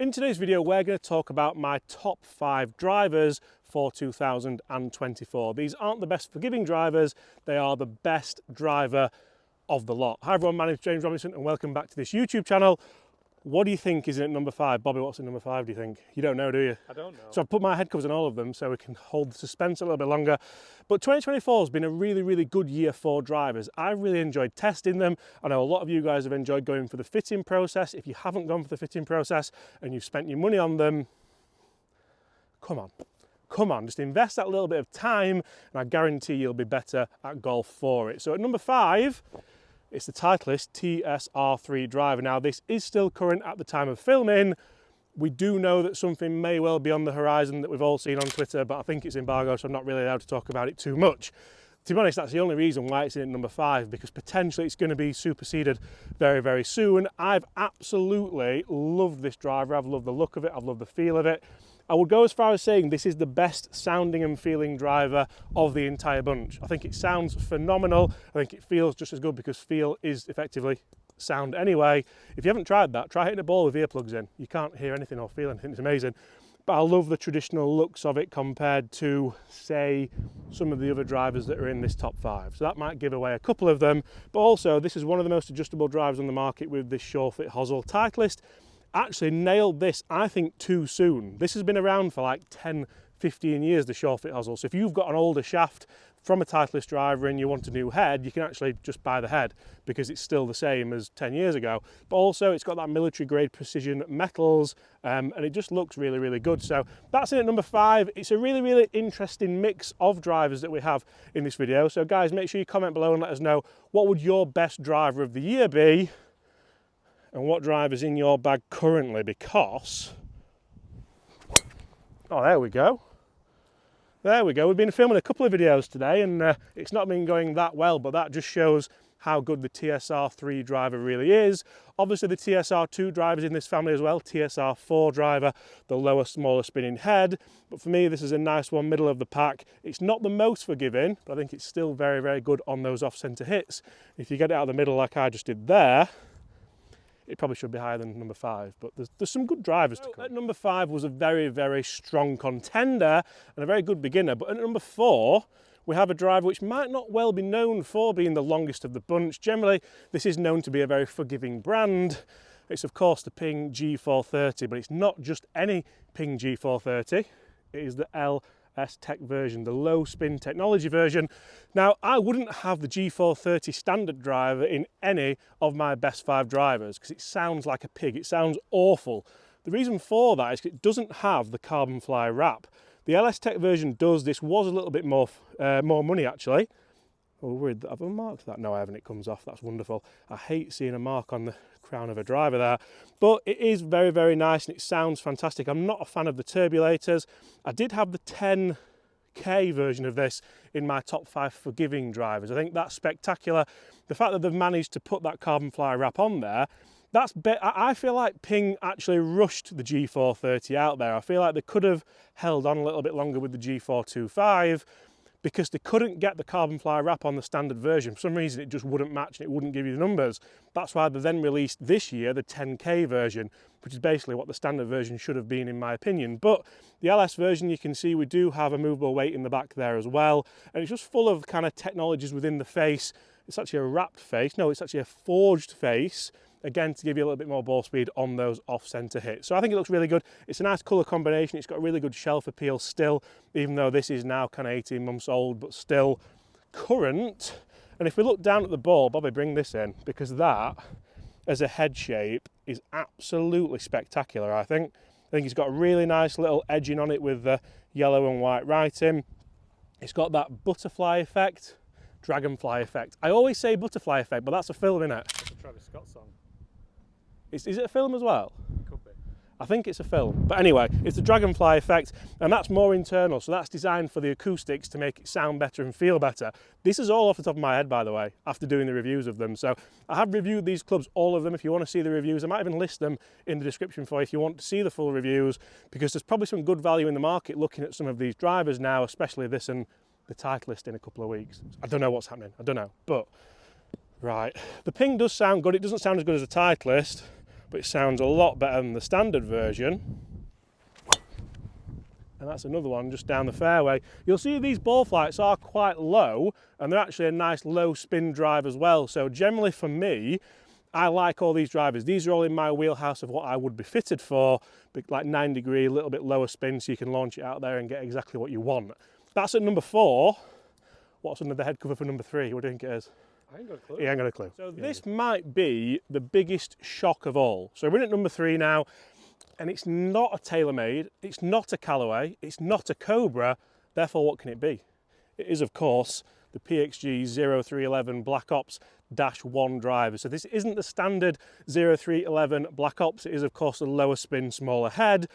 In today's video, we're going to talk about my top 5 drivers for 2024. These aren't the best forgiving drivers, they are the best driver of the lot. Hi everyone, my name is James Robinson and welcome back to this YouTube channel. What do you think is in at number 5? Bobby, what's in number 5, do you think? You don't know, do you? I don't know. So I've put my head covers on all of them so we can hold the suspense a little bit longer. But 2024 has been a really good year for drivers. I really enjoyed testing them. I know a lot of you guys have enjoyed going for the fitting process. If you haven't gone for the fitting process and you've spent your money on them, come on, just invest that little bit of time and I guarantee you'll be better at golf for it. So at number 5, it's the Titleist TSR3 driver. Now this is still current at the time of filming. We do know that something may well be on the horizon that we've all seen on Twitter, but I think it's embargoed, so I'm not really allowed to talk about it too much. To be honest, that's the only reason why it's in at number 5, because potentially it's going to be superseded very soon. I've absolutely loved this driver. I've loved the look of it. I've loved the feel of it. I would go as far as saying this is the best sounding and feeling driver of the entire bunch. I think it sounds phenomenal. I think it feels just as good because feel is effectively sound anyway. If you haven't tried that, try hitting a ball with earplugs in. You can't hear anything or feel anything. It's amazing. But I love the traditional looks of it compared to, say, some of the other drivers that are in this top 5. So that might give away a couple of them. But also, this is one of the most adjustable drivers on the market with this sure fit hosel. Titleist actually nailed this, I think, too soon. This has been around for like 10, 15 years, the sure fit hosel. So if you've got an older shaft from a Titleist driver and you want a new head, you can actually just buy the head because it's still the same as 10 years ago. But also it's got that military grade precision metals and it just looks really good. So that's it at number 5. It's a really interesting mix of drivers that we have in this video. So guys, make sure you comment below and let us know what would your best driver of the year be and what driver's in your bag currently, because, oh, there we go. There we go. We've been filming a couple of videos today and it's not been going that well, but that just shows how good the TSR3 driver really is. Obviously the TSR2 driver's in this family as well, TSR4 driver, the lower, smaller spinning head. But for me, this is a nice one, middle of the pack. It's not the most forgiving, but I think it's still very good on those off-center hits. If you get it out of the middle like I just did there, it probably should be higher than number 5, but there's some good drivers to come. At number 5 was a very strong contender and a very good beginner, but at number 4, we have a driver which might not well be known for being the longest of the bunch. Generally, this is known to be a very forgiving brand. It's of course the Ping G430, but it's not just any Ping G430. It is the LS Tech version, the low spin technology version. Now, I wouldn't have the G430 standard driver in any of my best 5 drivers because it sounds like a pig. It sounds awful. The reason for that is it doesn't have the carbon fly wrap. The LS Tech version does. This was a little bit more money actually. Oh, worried that I've unmarked that. No, I haven't. It comes off. That's wonderful. I hate seeing a mark on the crown of a driver there, but it is very nice and it sounds fantastic. I'm not a fan of the turbulators. I did have the 10K version of this in my top 5 forgiving drivers. I think that's spectacular. The fact that they've managed to put that carbon fly wrap on there, I feel like Ping actually rushed the G430 out there. I feel like they could have held on a little bit longer with the G425 because they couldn't get the carbon fly wrap on the standard version. For some reason, it just wouldn't match and it wouldn't give you the numbers. That's why they then released this year the 10K version, which is basically what the standard version should have been in my opinion. But the LS version, you can see we do have a movable weight in the back there as well. And it's just full of kind of technologies within the face. It's actually a wrapped face. No, it's actually a forged face. Again, to give you a little bit more ball speed on those off-center hits. So I think it looks really good. It's a nice colour combination. It's got really good shelf appeal still, even though this is now kind of 18 months old, but still current. And if we look down at the ball, Bobby, bring this in, because that, as a head shape, is absolutely spectacular, I think. I think it's got a really nice little edging on it with the yellow and white writing. It's got that butterfly effect, dragonfly effect. I always say butterfly effect, but that's a film, innit? That's a Travis Scott song. Is it a film as well? It could be. I think it's a film. But anyway, it's the dragonfly effect, and that's more internal, so that's designed for the acoustics to make it sound better and feel better. This is all off the top of my head, by the way, after doing the reviews of them. So I have reviewed these clubs, all of them. If you want to see the reviews, I might even list them in the description for you if you want to see the full reviews, because there's probably some good value in the market looking at some of these drivers now, especially this and the Titleist in a couple of weeks. I don't know what's happening. I don't know, but right. The Ping does sound good. It doesn't sound as good as the Titleist, but it sounds a lot better than the standard version. And that's another one just down the fairway. You'll see these ball flights are quite low, and they're actually a nice low spin drive as well. So generally for me, I like all these drivers. These are all in my wheelhouse of what I would be fitted for, like 9 degree, a little bit lower spin, so you can launch it out there and get exactly what you want. That's at number 4. What's under the head cover for number 3? What do you think it is? I ain't got a clue. Yeah, I ain't got a clue. So this might be the biggest shock of all. So we're in at number 3 now, and it's not a TaylorMade, it's not a Callaway, it's not a Cobra, therefore what can it be? It is, of course, the PXG 0311 Black Ops -1 driver. So this isn't the standard 0311 Black Ops, it is of course a lower spin, smaller head.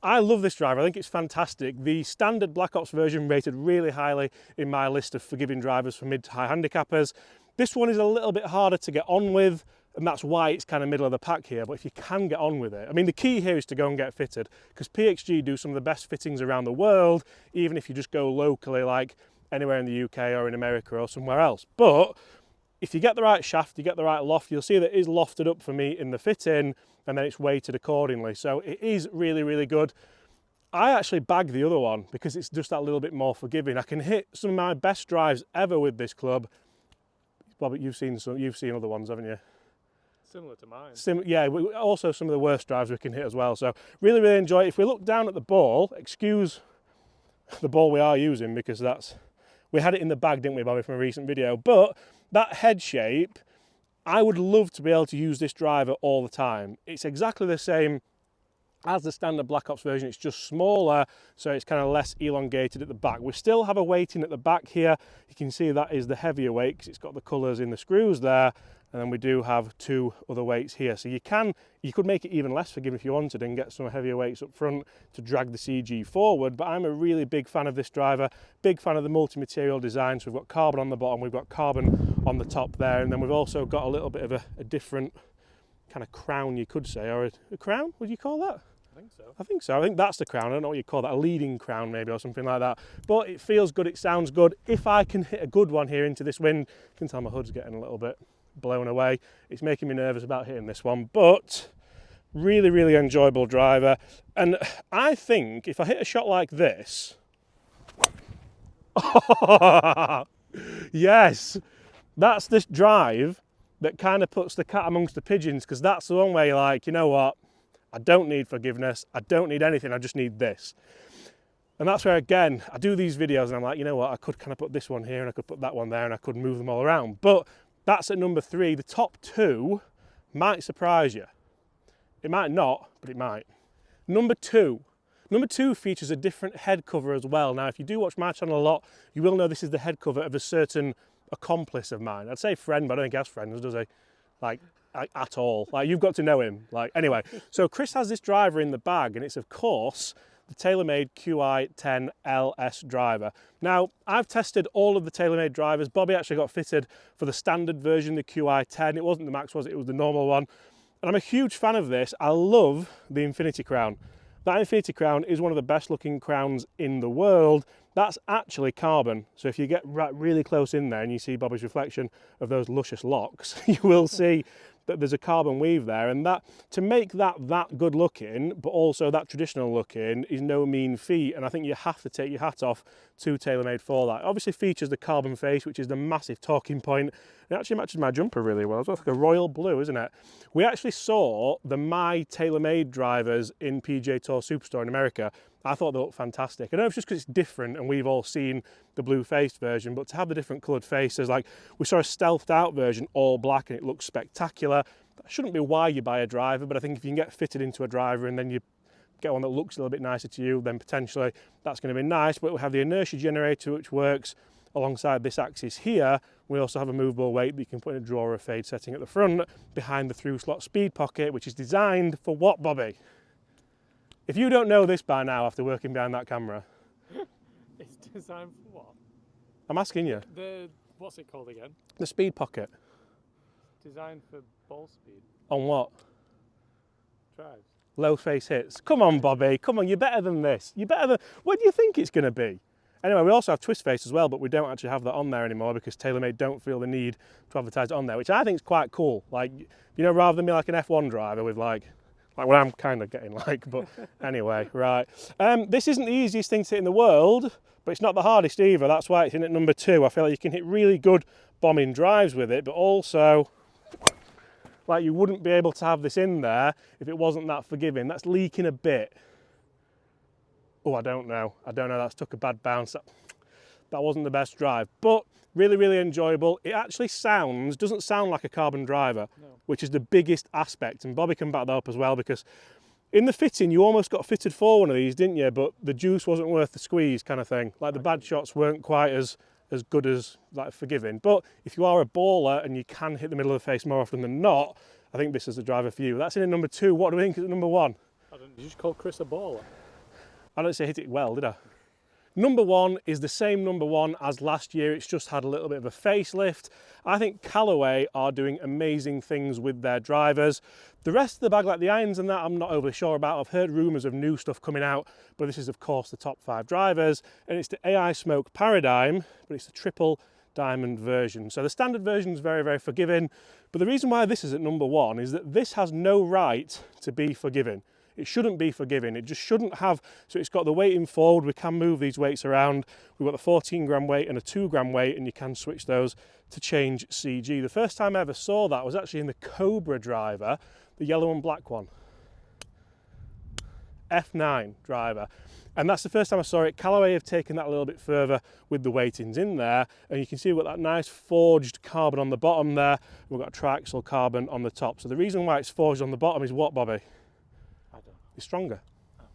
I love this driver, I think it's fantastic. The standard Black Ops version rated really highly in my list of forgiving drivers for mid to high handicappers. This one is a little bit harder to get on with, and that's why it's kind of middle of the pack here, but if you can get on with it, I mean the key here is to go and get fitted, because PXG do some of the best fittings around the world, even if you just go locally, like anywhere in the UK or in America or somewhere else. But if you get the right shaft, you get the right loft, you'll see that it is lofted up for me in the fitting, and then it's weighted accordingly. So it is really, really good. I actually bag the other one because it's just that little bit more forgiving. I can hit some of my best drives ever with this club. Bobby, you've seen other ones, haven't you? Similar to mine. Yeah, also some of the worst drives we can hit as well. So really, really enjoy it. If we look down at the ball, excuse the ball we are using because we had it in the bag, didn't we, Bobby, from a recent video. But that head shape, I would love to be able to use this driver all the time. It's exactly the same as the standard Black Ops version, it's just smaller, so it's kind of less elongated at the back. We still have a weighting at the back here. You can see that is the heavier weight because it's got the colours in the screws there, and then we do have 2 other weights here. So you could make it even less forgiving if you wanted and get some heavier weights up front to drag the CG forward, but I'm a really big fan of this driver, big fan of the multi-material design. So we've got carbon on the bottom, we've got carbon on the top there, and then we've also got a little bit of a different kind of crown, you could say, or a crown, would you call that? I think so. I think so. I think that's the crown. I don't know what you call that, a leading crown maybe or something like that. But it feels good, it sounds good. If I can hit a good one here into this wind, you can tell my hood's getting a little bit blown away. It's making me nervous about hitting this one, but really, really enjoyable driver. And I think if I hit a shot like this, yes, that's this drive that kind of puts the cat amongst the pigeons, because that's the one where you're like, you know what, I don't need forgiveness, I don't need anything, I just need this. And that's where, again, I do these videos and I'm like, you know what, I could kind of put this one here and I could put that one there and I could move them all around. But that's at number 3. The top 2 might surprise you. It might not, but it might. Number 2. Number 2 features a different head cover as well. Now, if you do watch my channel a lot, you will know this is the head cover of a certain accomplice of mine. I'd say friend, but I don't think he has friends, does he? Like, at all. Like, you've got to know him. Like, anyway, so Chris has this driver in the bag, and it's, of course, the TaylorMade Qi10 LS driver. Now, I've tested all of the TaylorMade drivers. Bobby actually got fitted for the standard version, the Qi10. It wasn't the Max, was it? It was the normal one. And I'm a huge fan of this. I love the Infinity Crown. That Infinity Crown is one of the best looking crowns in the world. That's actually carbon. So if you get really close in there and you see Bobby's reflection of those luscious locks, you will see that there's a carbon weave there, and that to make that good looking but also that traditional looking is no mean feat, and I think you have to take your hat off to TaylorMade for that. It obviously features the carbon face, which is the massive talking point. It actually matches my jumper really well. It's like a royal blue, isn't it? We actually saw the My TaylorMade drivers in PGA Tour Superstore in America. I thought they looked fantastic. I know it's just because it's different and we've all seen the blue-faced version, but to have the different coloured faces, like we saw a stealthed out version all black and it looks spectacular. That shouldn't be why you buy a driver, but I think if you can get fitted into a driver and then you get one that looks a little bit nicer to you, then potentially that's going to be nice. But we have the inertia generator, which works alongside this axis here. We also have a movable weight that you can put in a drawer or fade setting at the front behind the through slot speed pocket, which is designed for what, Bobby? If you don't know this by now after working behind that camera. It's designed for what? I'm asking you. What's it called again? The speed pocket. Designed for ball speed. On what? Drives. Low face hits. Come on, Bobby. Come on, you're better than this. You're better than... What do you think it's going to be? Anyway, we also have twist face as well, but we don't actually have that on there anymore because TaylorMade don't feel the need to advertise it on there, which I think is quite cool. Like, you know, rather than be like an F1 driver with like what I'm kind of getting like, but anyway, right. This isn't the easiest thing to hit in the world, but it's not the hardest either. That's why it's in at number 2. I feel like you can hit really good bombing drives with it, but also, like, you wouldn't be able to have this in there if it wasn't that forgiving. That's leaking a bit. Oh, I don't know. That's took a bad bounce. That wasn't the best drive, but really, really enjoyable. It actually doesn't sound like a carbon driver, No. which is the biggest aspect. And Bobby can back that up as well, because in the fitting, you almost got fitted for one of these, didn't you? But the juice wasn't worth the squeeze kind of thing. Like the bad shots weren't quite as good as like forgiving. But if you are a baller and you can hit the middle of the face more often than not, I think this is the driver for you. That's in at number 2. What do we think is at number 1? Did you just call Chris a baller? I don't say hit it well, did I? Number 1 is the same number 1 as last year. It's just had a little bit of a facelift. I think Callaway are doing amazing things with their drivers. The rest of the bag, like the irons and that, I'm not overly sure about. I've heard rumours of new stuff coming out, but this is of course the top 5 drivers, and it's the AI Smoke Paradym, but it's the triple diamond version. So the standard version is very, very forgiving, but the reason why this is at number 1 is that this has no right to be forgiving. It shouldn't be forgiving. It just shouldn't have, so it's got the weighting forward. We can move these weights around. We've got the 14 gram weight and a 2 gram weight, and you can switch those to change CG. The first time I ever saw that was actually in the Cobra Driver, the yellow and black one. F9 driver. And that's the first time I saw it. Callaway have taken that a little bit further with the weightings in there. And you can see we've got that nice forged carbon on the bottom there. We've got a triaxial carbon on the top. So the reason why it's forged on the bottom is what, Bobby? It's stronger.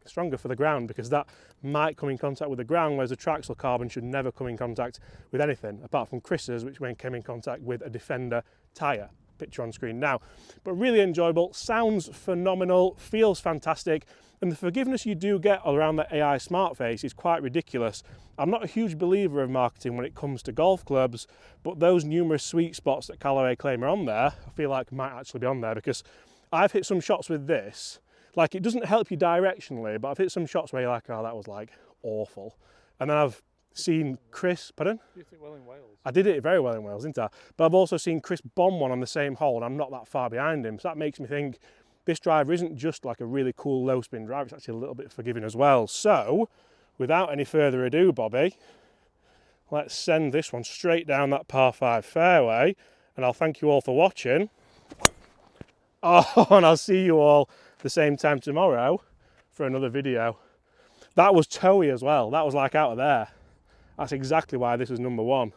It's stronger for the ground, because that might come in contact with the ground, whereas the triaxial carbon should never come in contact with anything, apart from Chris's, which came in contact with a Defender tyre. Picture on screen now. But really enjoyable, sounds phenomenal, feels fantastic, and the forgiveness you do get around the AI Smart Face is quite ridiculous. I'm not a huge believer of marketing when it comes to golf clubs, but those numerous sweet spots that Callaway claim are on there, I feel like might actually be on there, because I've hit some shots with this. Like, it doesn't help you directionally, but I've hit some shots where you're like, oh, that was like awful. And then I've seen Chris, pardon? You did it well in Wales. I did it very well in Wales, didn't I? But I've also seen Chris bomb one on the same hole, and I'm not that far behind him. So that makes me think this driver isn't just like a really cool low spin driver, it's actually a little bit forgiving as well. So, without any further ado, Bobby, let's send this one straight down that par 5 fairway, and I'll thank you all for watching. Oh, and I'll see you all the same time tomorrow for another video. That was toey as well. That was like out of there. That's exactly why this was number 1.